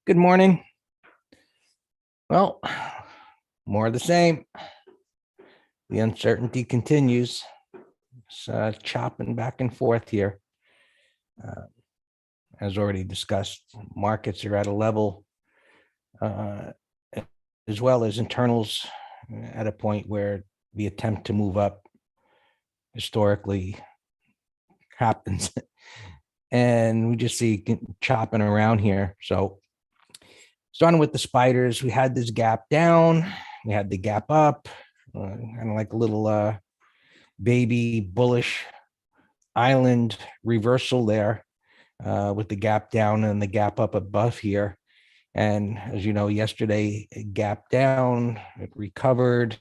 Good morning. Well, more of the same. The uncertainty continues. It's chopping back and forth here. Uh, as already discussed, markets are at a level, uh, as well as internals at a point where the attempt to move up historically happens. And we just see chopping around here. So starting with the spiders, we had this gap down, we had the gap up, kind of like a little baby bullish island reversal there, with the gap down and the gap up above here. And as you know, yesterday it gapped down, it recovered,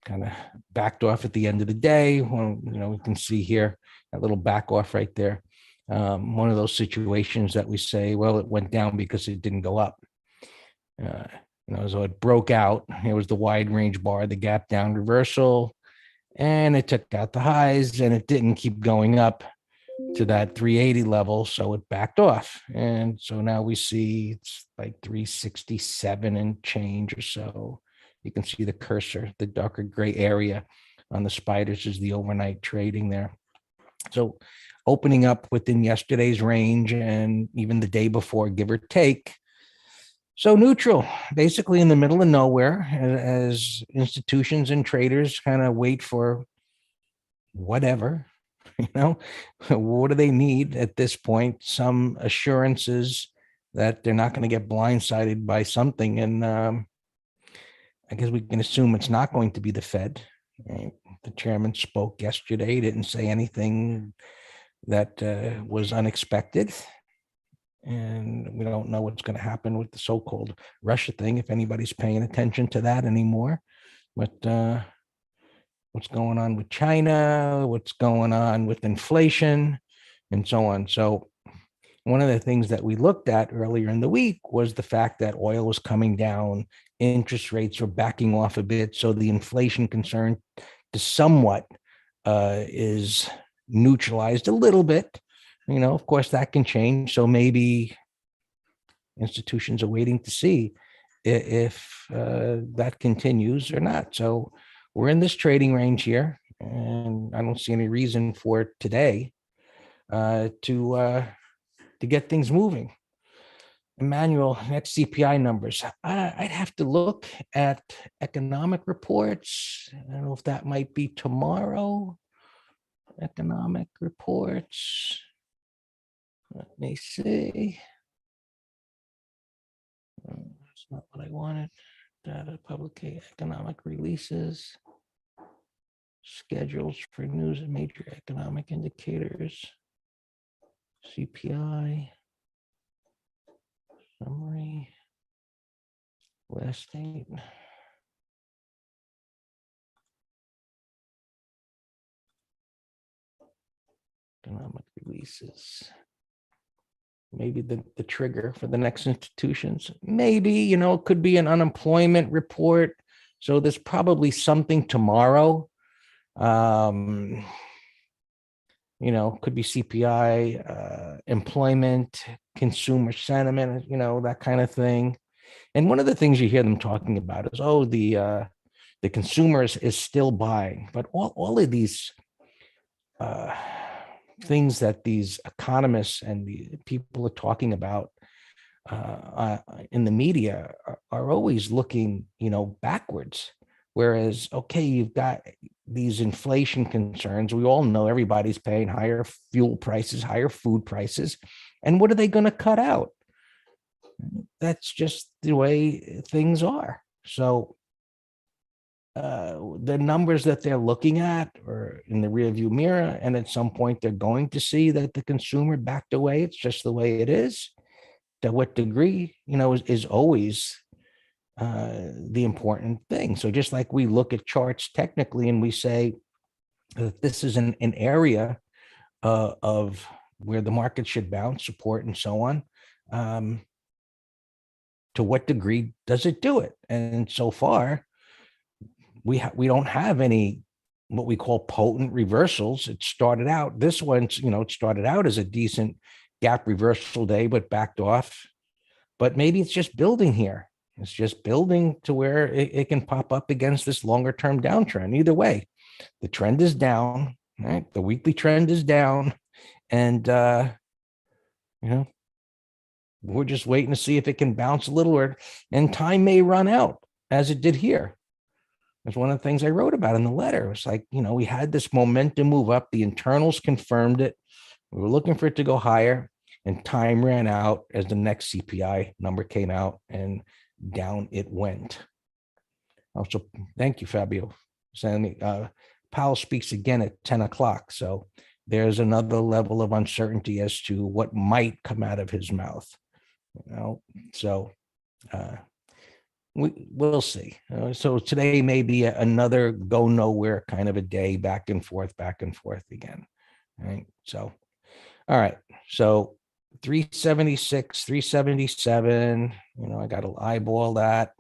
kind of backed off at the end of the day. Well, we can see here that little back off right there. One of those situations that we say, well, it went down because it didn't go up. So it broke out. It was the wide range bar, the gap down reversal, and it took out the highs, and it didn't keep going up to that 380 level, so it backed off. And so now we see it's like 367 and change or so. You can see the cursor, the darker gray area on the spiders is the overnight trading there. So opening up within yesterday's range and even the day before, give or take. So neutral, basically in the middle of nowhere, as institutions and traders kind of wait for whatever, what do they need at this point? Some assurances that they're not going to get blindsided by something. And I guess we can assume it's not going to be the Fed. Right? The chairman spoke yesterday, didn't say anything that was unexpected. And we don't know what's going to happen with the so-called Russia thing, if anybody's paying attention to that anymore. But what's going on with China, what's going on with inflation, and so on. So one of the things that we looked at earlier in the week was the fact that oil was coming down, interest rates were backing off a bit. So the inflation concern to somewhat is neutralized a little bit. Of course, that can change. So maybe institutions are waiting to see if that continues or not. So we're in this trading range here, and I don't see any reason for it today to get things moving. Emmanuel, next CPI numbers. I'd have to look at economic reports. I don't know if that might be tomorrow. Economic reports. Let me see. That's not what I wanted. Data, public economic releases, schedules for news and major economic indicators, CPI, summary, last date. Economic releases. Maybe the trigger for the next institutions. Maybe, it could be an unemployment report. So there's probably something tomorrow. Could be CPI, employment, consumer sentiment, that kind of thing. And one of the things you hear them talking about is, the consumer is still buying. But all of these things that these economists and the people are talking about in the media are always looking, backwards. Whereas, okay, you've got these inflation concerns. We all know everybody's paying higher fuel prices, higher food prices. And what are they going to cut out? That's just the way things are. So the numbers that they're looking at are in the rearview mirror, and at some point they're going to see that the consumer backed away. It's just the way it is. To what degree, is always the important thing. So just like we look at charts technically and we say that this is an area of where the market should bounce, support, and so on, to what degree does it do it? And so far, we don't have any what we call potent reversals. It started out, it started out as a decent gap reversal day, but backed off but maybe it's just building here. It's just building to where it can pop up against this longer term downtrend. Either way, the trend is down, right? The weekly trend is down. And, you know, we're just waiting to see if it can bounce a little, and time may run out as it did here. That's one of the things I wrote about in the letter. It's like, we had this momentum move up. The internals confirmed it. We were looking for it to go higher, and time ran out as the next CPI number came out, and down it went. Also, thank you, Fabio. Powell speaks again at 10 o'clock. So there's another level of uncertainty as to what might come out of his mouth. So we'll see. So today may be another go nowhere kind of a day, back and forth again. Right. So, all right. So 376, 377, I got to eyeball that.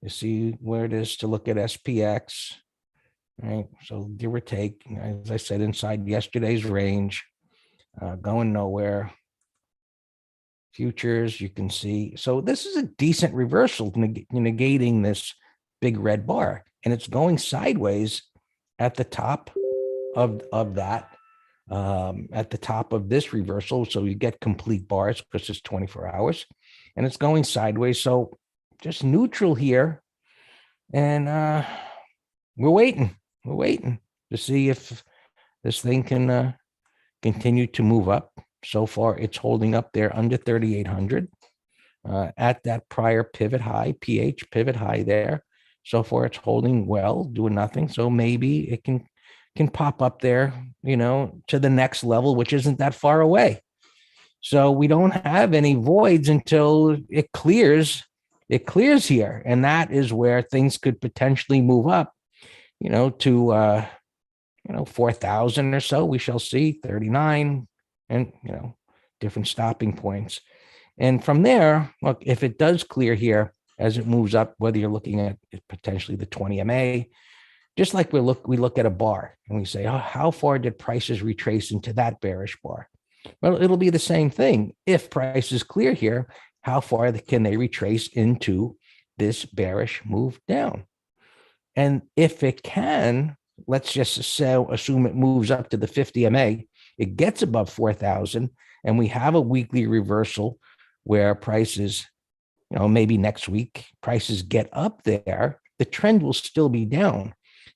You see where it is to look at SPX. Right. So give or take, as I said, inside yesterday's range, going nowhere. Futures, you can see. So this is a decent reversal, negating this big red bar, and it's going sideways at the top of that, at the top of this reversal. So you get complete bars because it's 24 hours, and it's going sideways. So just neutral here, and we're waiting to see if this thing can continue to move up. So far, it's holding up there under 3,800 at that prior pivot high, PH pivot high there. So far, it's holding well, doing nothing. So maybe it can pop up there, to the next level, which isn't that far away. So we don't have any voids until it clears. It clears here, and that is where things could potentially move up, to 4,000 or so. We shall see 39. And, different stopping points. And from there, look, if it does clear here as it moves up, whether you're looking at potentially the 20 MA, just like we look at a bar and we say, oh, how far did prices retrace into that bearish bar? Well, it'll be the same thing. If prices clear here, how far can they retrace into this bearish move down? And if it can, let's just assume it moves up to the 50 MA, it gets above 4,000, and we have a weekly reversal where prices, maybe next week, prices get up there, the trend will still be down.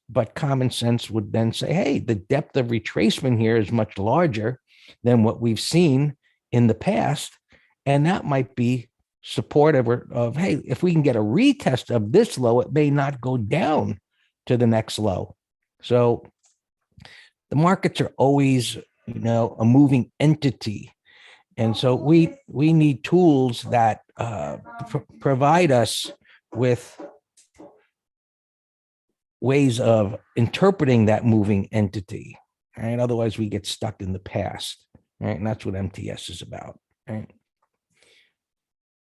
But common sense would then say, hey, the depth of retracement here is much larger than what we've seen in the past. And that might be supportive of, hey, if we can get a retest of this low, it may not go down to the next low. So the markets are always, a moving entity. And so we need tools that provide us with ways of interpreting that moving entity, right? Otherwise, we get stuck in the past, right? And that's what MTS is about, right?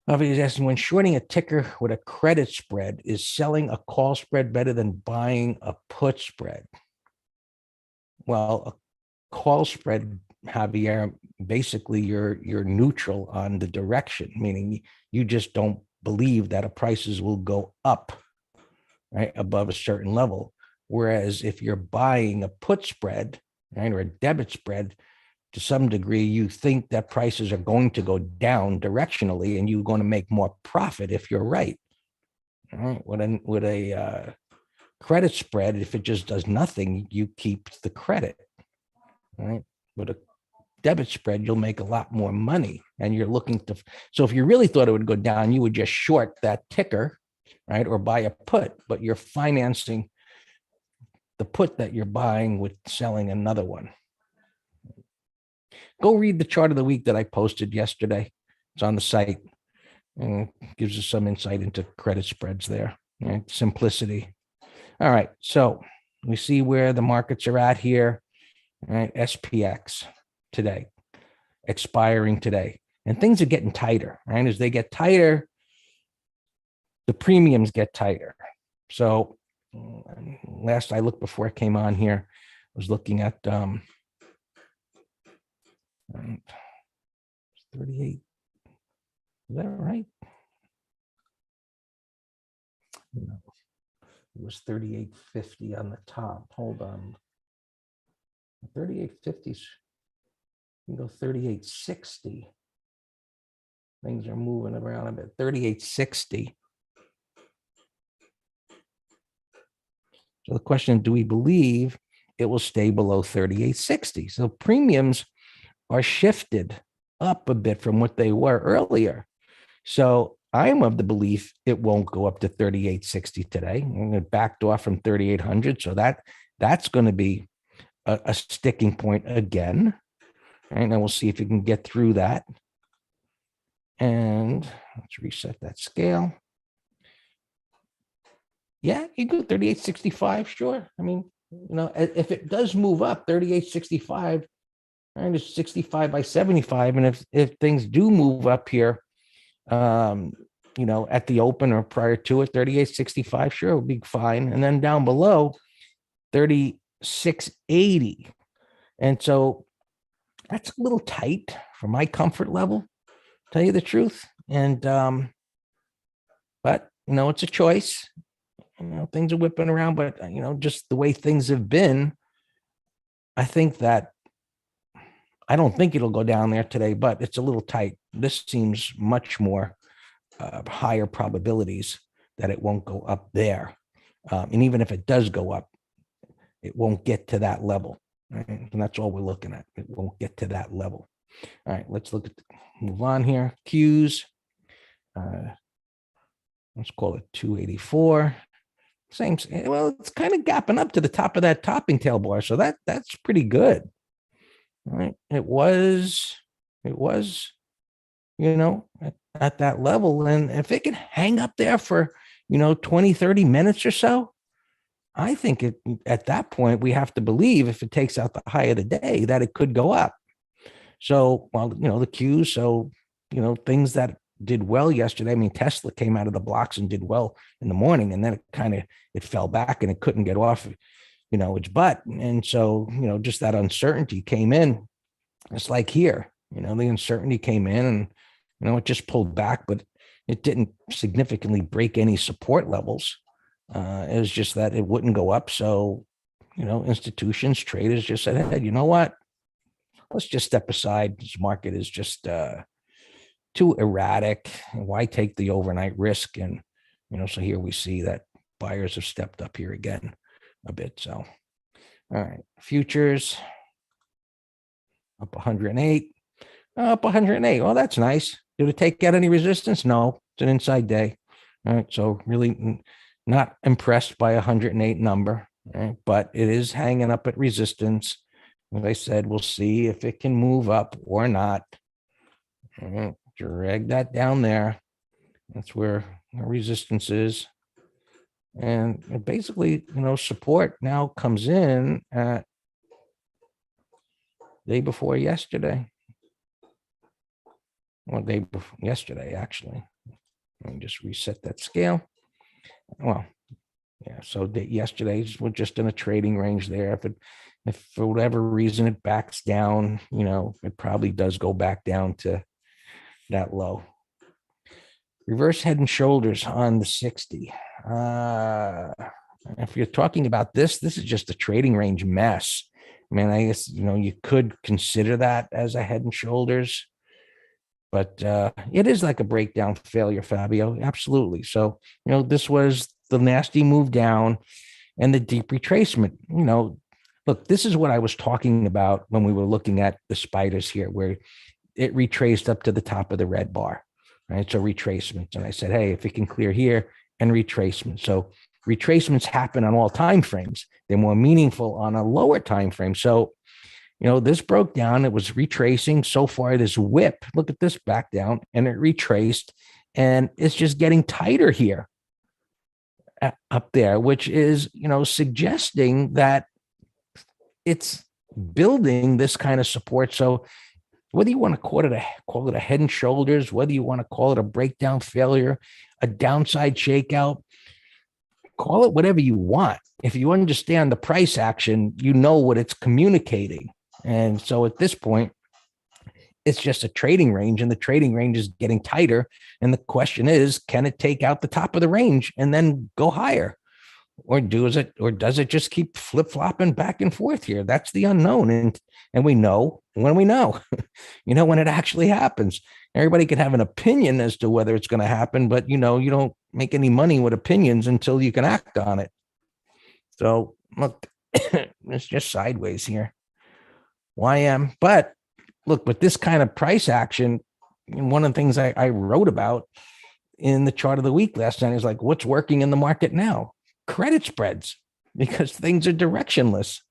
Somebody's asking, when shorting a ticker with a credit spread, is selling a call spread better than buying a put spread? Well, a call spread, Javier, basically you're neutral on the direction, meaning you just don't believe that prices will go up, right, above a certain level. Whereas if you're buying a put spread, right, or a debit spread, to some degree, you think that prices are going to go down directionally, and you're going to make more profit if you're right. All right, with a credit spread, if it just does nothing, you keep the credit. Right, with a debit spread, you'll make a lot more money, and you're looking to. So if you really thought it would go down, you would just short that ticker, right, or buy a put. But you're financing the put that you're buying with selling another one. Go read the chart of the week that I posted yesterday. It's on the site, and it gives us some insight into credit spreads there. Right? Simplicity. All right, so we see where the markets are at here. Right, SPX today, expiring today, and things are getting tighter. Right, as they get tighter, the premiums get tighter. So last I looked before I came on here, I was looking at 38. Is that right? No, it was 38.50 on the top. Hold on. 38.50s. You can go 38.60. Things are moving around a bit. 38.60. So the question, do we believe it will stay below 38.60? So premiums are shifted up a bit from what they were earlier. So I'm of the belief it won't go up to 38.60 today. It backed off from 3,800. So that's going to be a sticking point again. And then we'll see if we can get through that. And let's reset that scale. Yeah, you go 38.65, sure. I mean, if it does move up 38.65, and it's 65 by 75. And if things do move up here, at the open or prior to it, 38.65, sure, it would be fine. And then down below, 36.80. And so that's a little tight for my comfort level, tell you the truth. And but it's a choice. Things are whipping around, but just the way things have been, I think that I don't think it'll go down there today, but it's a little tight. This seems much more higher probabilities that it won't go up there. And even if it does go up, it won't get to that level. Right? And that's all we're looking at. It won't get to that level. All right, let's move on here. Qs. Let's call it 284. Same. Well, it's kind of gapping up to the top of that topping tail bar. So that's pretty good. All right. It was, at that level. And if it can hang up there for, 20, 30 minutes or so, I think at that point, we have to believe if it takes out the high of the day that it could go up. So, well, the Qs, so, things that did well yesterday. I mean, Tesla came out of the blocks and did well in the morning, and then it fell back and it couldn't get off, its butt. And so, just that uncertainty came in. It's like here, the uncertainty came in and, it just pulled back, but it didn't significantly break any support levels. It was just that it wouldn't go up. So, institutions, traders just said, hey, you know what? Let's just step aside. This market is just too erratic. Why take the overnight risk? And, so here we see that buyers have stepped up here again a bit. So, all right, futures up 108, up 108. Well, that's nice. Did it take out any resistance? No, it's an inside day. All right, so really not impressed by 108 number, right? But it is hanging up at resistance. As I said, we'll see if it can move up or not. All right, drag that down there. That's where our resistance is. And basically, support now comes in at day before yesterday. Well, day before yesterday, actually. Let me just reset that scale. Well, yeah, so yesterday's we're just in a trading range there. If for whatever reason it backs down, it probably does go back down to that low. Reverse head and shoulders on the 60. If you're talking about this is just a trading range mess. I mean, I guess, you could consider that as a head and shoulders, but it is like a breakdown failure, Fabio. Absolutely. So, this was the nasty move down and the deep retracement. Look, this is what I was talking about when we were looking at the spiders here, where it retraced up to the top of the red bar, right? So retracements. And I said, hey, if it can clear here and retracement. So retracements happen on all time frames. They're more meaningful on a lower time frame. So, this broke down. It was retracing. So far, this whip, look at this back down, and it retraced. And it's just getting tighter here up there, which is, suggesting that it's building this kind of support. So whether you want to call it a head and shoulders, whether you want to call it a breakdown failure, a downside shakeout, call it whatever you want. If you understand the price action, you know what it's communicating. And so at this point, It's just a trading range, and the trading range is getting tighter. And the question is, can it take out the top of the range and then go higher? Or does it just keep flip-flopping back and forth here? That's the unknown. And we know when we know, when it actually happens. Everybody can have an opinion as to whether it's going to happen, but you don't make any money with opinions until you can act on it. So look, it's just sideways here. YM. But look, with this kind of price action, one of the things I wrote about in the chart of the week last night is like, what's working in the market now? Credit spreads, because things are directionless.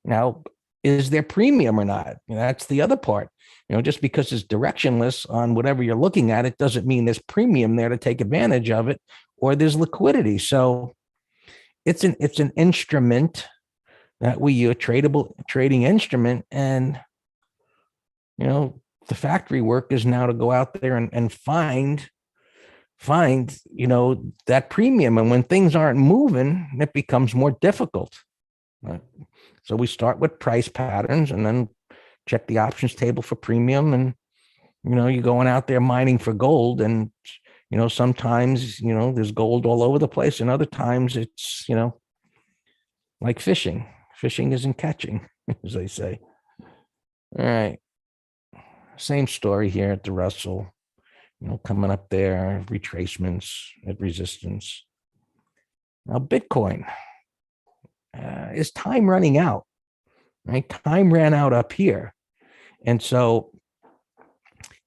Now, is there premium or not? That's the other part. Just because it's directionless on whatever you're looking at, it doesn't mean there's premium there to take advantage of it, or there's liquidity. So it's an instrument that we use, a tradable trading instrument. And the factory work is now to go out there and find that premium. And when things aren't moving, it becomes more difficult. Right? So we start with price patterns and then check the options table for premium. And you're going out there mining for gold, and sometimes there's gold all over the place, and other times it's like fishing isn't catching, as they say. All right, same story here at the Russell. Coming up there, retracements at resistance. Now, Bitcoin, is time running out, right? Time ran out up here. And so,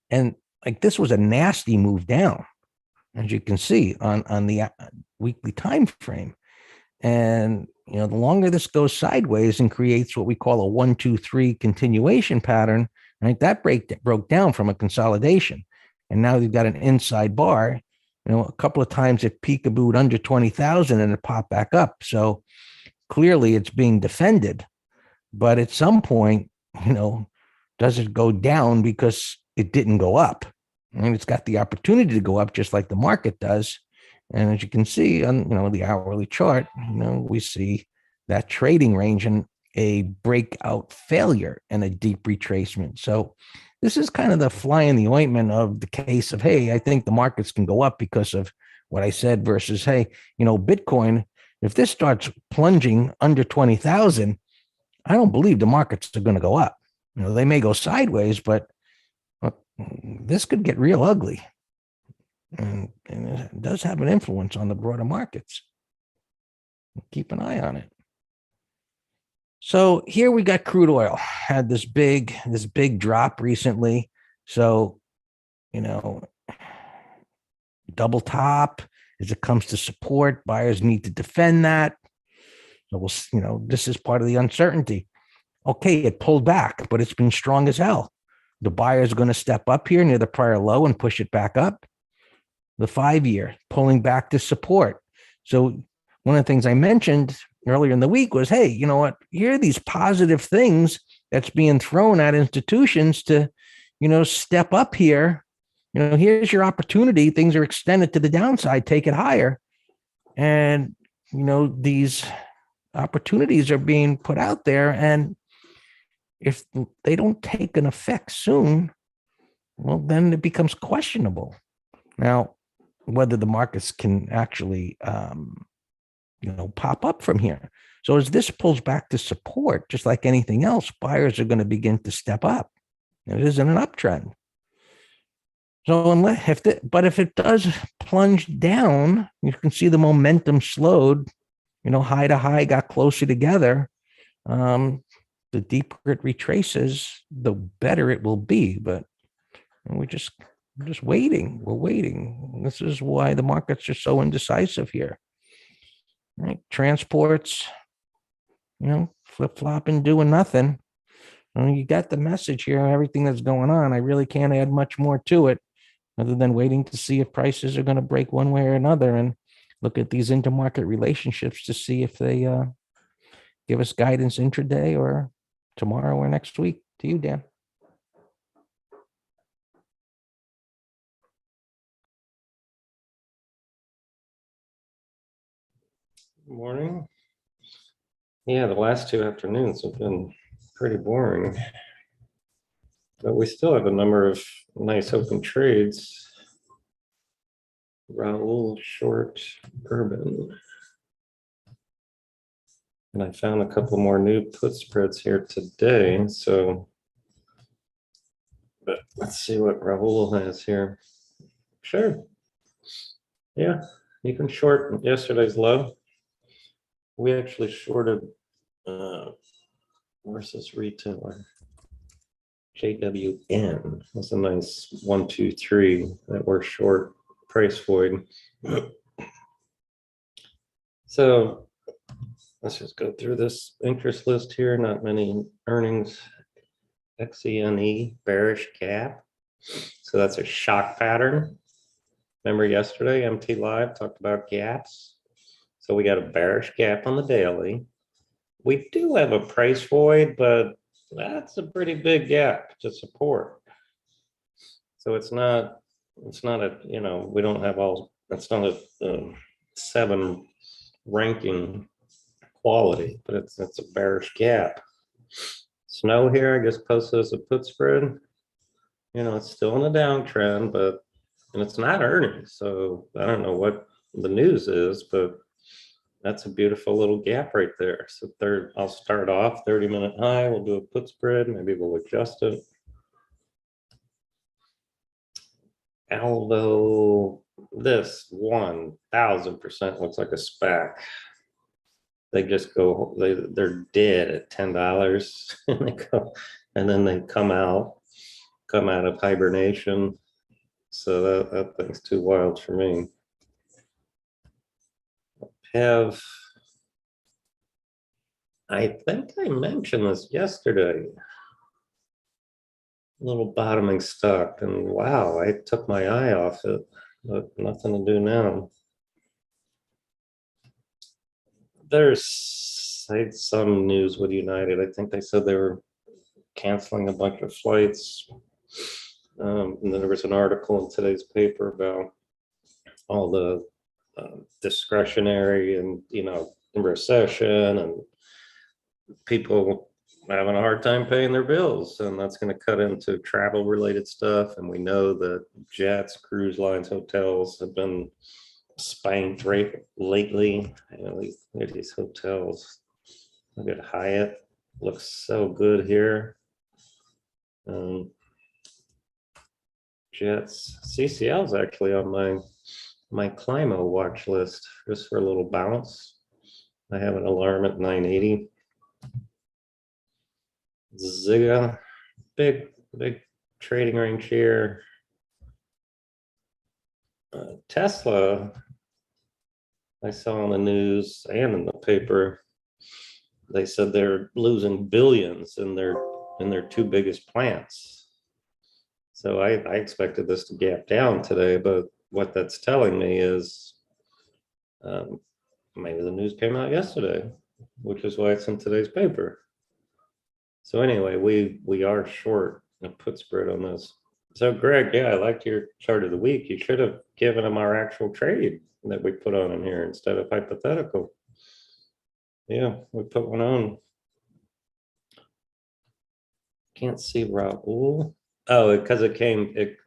like this was a nasty move down, as you can see on the weekly time frame. And, the longer this goes sideways and creates what we call a 1, 2, 3 continuation pattern, right? That broke down from a consolidation. And now you've got an inside bar. A couple of times it peekabooed under 20,000 and it popped back up. So clearly it's being defended. But at some point, does it go down because it didn't go up? And it's got the opportunity to go up just like the market does. And as you can see on, the hourly chart, we see that trading range and a breakout failure and a deep retracement. So this is kind of the fly in the ointment of the case of, hey, I think the markets can go up because of what I said versus, hey, Bitcoin, if this starts plunging under 20,000, I don't believe the markets are going to go up. They may go sideways, but this could get real ugly. And it does have an influence on the broader markets. Keep an eye on it. So here we got crude oil had this big drop recently. So, double top as it comes to support. Buyers need to defend that. So this is part of the uncertainty. Okay, it pulled back, but it's been strong as hell. The buyer is going to step up here near the prior low and push it back up. The 5-year pulling back to support. So one of the things I mentioned earlier in the week was, hey, you know what? Here are these positive things that's being thrown at institutions to, step up here. Here's your opportunity. Things are extended to the downside. Take it higher. And, these opportunities are being put out there. And if they don't take an effect soon, well, then it becomes questionable. Now, whether the markets can actually, pop up from here. So as this pulls back to support, just like anything else, buyers are going to begin to step up. It isn't an uptrend. So if it does plunge down, you can see the momentum slowed. High to high got closer together. The deeper it retraces, the better it will be. But we're just waiting. We're waiting. This is why the markets are so indecisive here. Right? Transports, flip-flopping, doing nothing. You got the message here, everything that's going on. I really can't add much more to it other than waiting to see if prices are going to break one way or another and look at these intermarket relationships to see if they give us guidance intraday or tomorrow or next week. To you, Dan. Good morning. Yeah, the last 2 afternoons have been pretty boring. But we still have a number of nice open trades. Raoul short Urban. And I found a couple more new put spreads here today, so. But let's see what Raoul has here. Sure. Yeah, you can short yesterday's low. We actually shorted, where's this retailer? JWN. That's a nice 1, 2, 3 that we're short price void. So let's just go through this interest list here. Not many earnings. XENE bearish gap. So that's a shock pattern. Remember yesterday, MT Live talked about gaps. So we got a bearish gap on the daily. We do have a price void, but that's a pretty big gap to support. So it's not a, we don't have all, it's not a 7 ranking quality, but it's a bearish gap. Snow here, I guess posted as a put spread. It's still in a downtrend, and it's not earnings. So I don't know what the news is, but that's a beautiful little gap right there. So I'll start off 30-minute high. We'll do a put spread. Maybe we'll adjust it. Although this 1000% looks like a SPAC. They just go, they're dead at $10 and they go, and then they come out of hibernation. So that thing's too wild for me. I think I mentioned this yesterday. A little bottoming stock, and wow, I took my eye off it, but nothing to do now. There's some news with United. I think they said they were canceling a bunch of flights. And then there was an article in today's paper about all the discretionary and, recession and people having a hard time paying their bills. And that's going to cut into travel related stuff. And we know that jets, cruise lines, hotels have been spanked right lately. These hotels. Look at Hyatt. Looks so good here. Jets. CCL is actually on my Climo watch list just for a little bounce. I have an alarm at 980. Zigga, big trading range here. Tesla, I saw on the news and in the paper, they said they're losing billions in their 2 biggest plants. So I expected this to gap down today, but what that's telling me is maybe the news came out yesterday, which is why it's in today's paper. So anyway, we are short a put spread on this. So Greg, yeah, I liked your chart of the week. You should have given them our actual trade that we put on in here instead of hypothetical. Yeah, we put one on. Can't see Raoul. Oh, because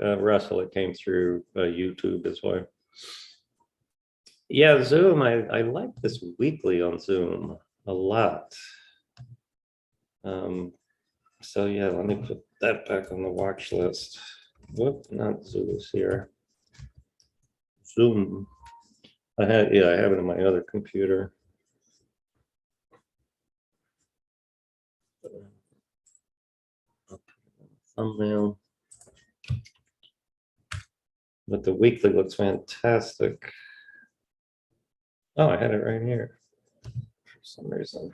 Russell, it came through YouTube as well. Yeah, Zoom, I like this weekly on Zoom a lot. So yeah, let me put that back on the watch list. Whoop, not Zulus here. Zoom. I have it on my other computer. Thumbnail. But the weekly looks fantastic. Oh, I had it right here for some reason.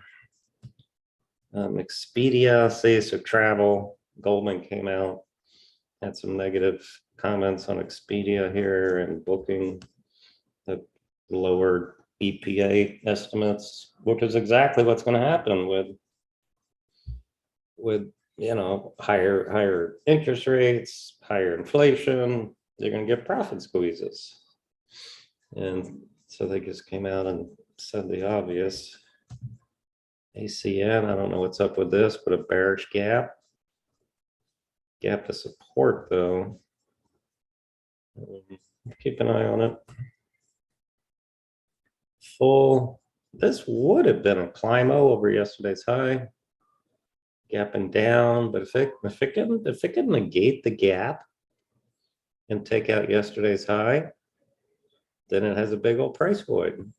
Expedia, says so travel. Goldman came out, had some negative comments on Expedia here and booking the lower EPA estimates, which is exactly what's going to happen with higher interest rates, higher inflation. They're going to get profit squeezes. And so they just came out and said the obvious. ACN, I don't know what's up with this, but a bearish gap. gap to support though. Keep an eye on it. Full. This would have been a climb over yesterday's high. Gapping down, but if it can negate the gap and take out yesterday's high, then it has a big old price void.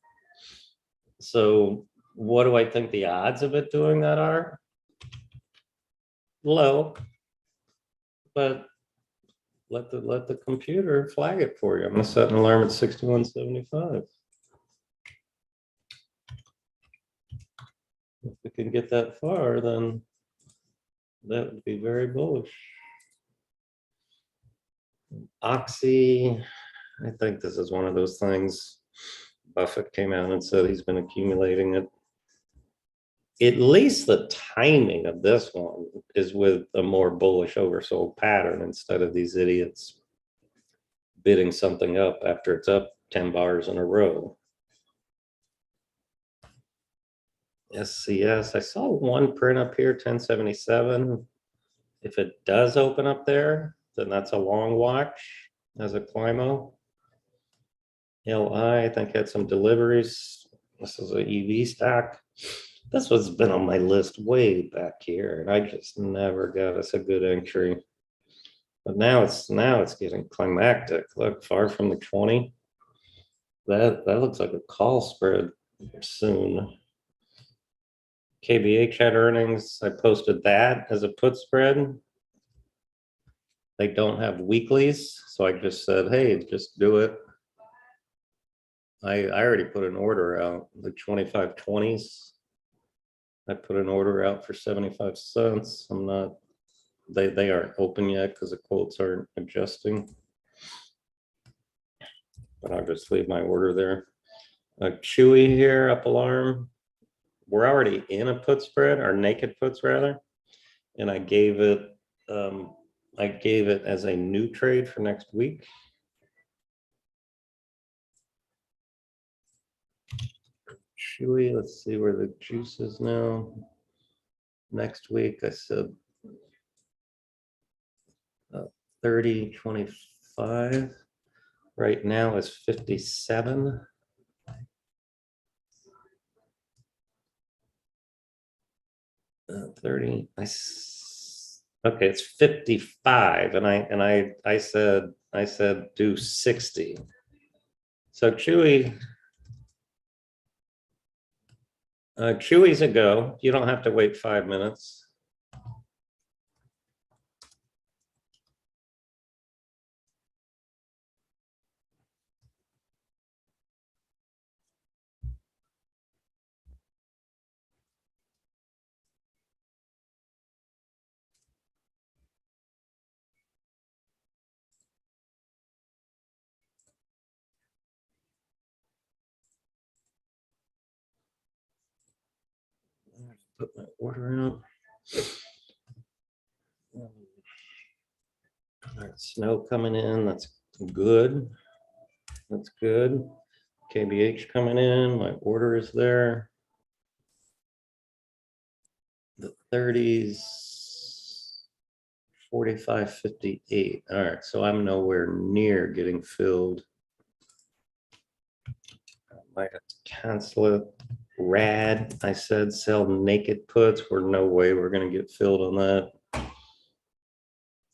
So what do I think the odds of it doing that are? Low, but let the computer flag it for you. I'm gonna set an alarm at 61.75. If we can get that far, then that would be very bullish. Oxy, I think this is one of those things. Buffett came out and said he's been accumulating it. At least the timing of this one is with a more bullish oversold pattern instead of these idiots bidding something up after it's up 10 bars in a row. SCS, I saw one print up here, 1077. If it does open up there, then that's a long watch as a Climo. LI, I think had some deliveries. This is an EV stock. This was been on my list way back here, and I just never got us a good entry. But now it's getting climactic. Look, far from the 20. That looks like a call spread soon. KBH had earnings. I posted that as a put spread. They don't have weeklies, so I just said, hey, just do it. I already put an order out, the 2520s. I put an order out for 75 cents. I'm not, they aren't open yet because the quotes aren't adjusting. But I'll just leave my order there. Chewy here, up alarm. We're already in a put spread, or naked puts rather. And I gave it as a new trade for next week. Chewy, let's see where the juice is now. Next week, I said 30.25. Right now is 57. Okay, it's 55, and I said do 60. So Chewy's a go. You don't have to wait 5 minutes. Put my order out. All right, snow coming in. That's good. That's good. KBH coming in. My order is there. The 30s, 45.58. All right, so I'm nowhere near getting filled. I might have to cancel it. Rad, I said sell naked puts. We're no way we're going to get filled on that.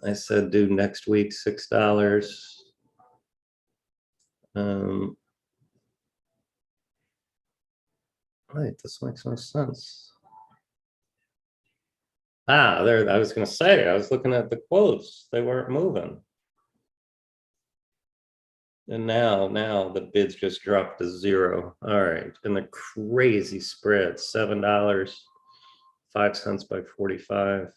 I said do next week $6. Wait, this makes no sense. There, I was going to say, I was looking at the quotes. They weren't moving. And now the bids just dropped to 0. All right, and the crazy spread, $7, 5 cents by 45.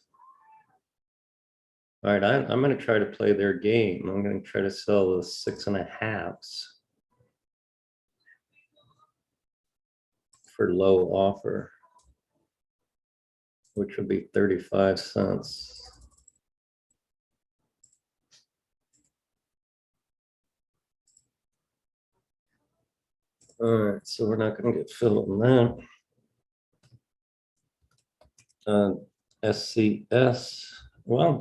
All right, I'm going to try to play their game. I'm going to try to sell the 6.5s for low offer, which would be 35 cents. All right, so we're not going to get filled on that. SCS, well,